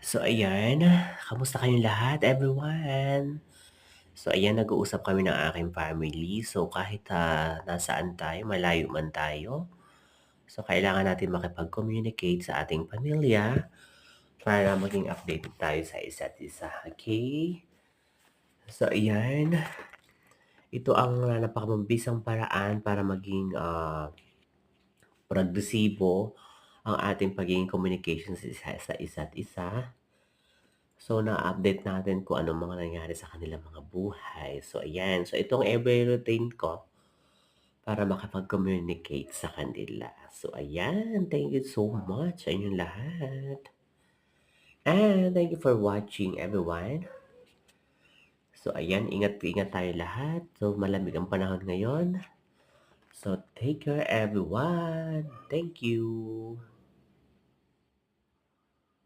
So ayan, kamusta kayong lahat everyone? So ayan, nag-uusap kami ng aking family. So kahit, nasaan tayo, malayo man tayo, so kailangan natin makipag-communicate sa ating pamilya para maging updated tayo sa isa't isa, okay? So ayan, ito ang, napakamabisang paraan para maging, progresibo ang ating pagiging communication sa isa't isa. So, na-update natin kung anong mga nangyari sa kanilang mga buhay. So, ayan. So, itong every routine ko para makapag-communicate sa kanila. So, ayan. Thank you so much sa inyong lahat. And thank you for watching, everyone. So, ayan. Ingat-ingat tayo lahat. So, malamig ang panahon ngayon. So, take care, everyone. Thank you.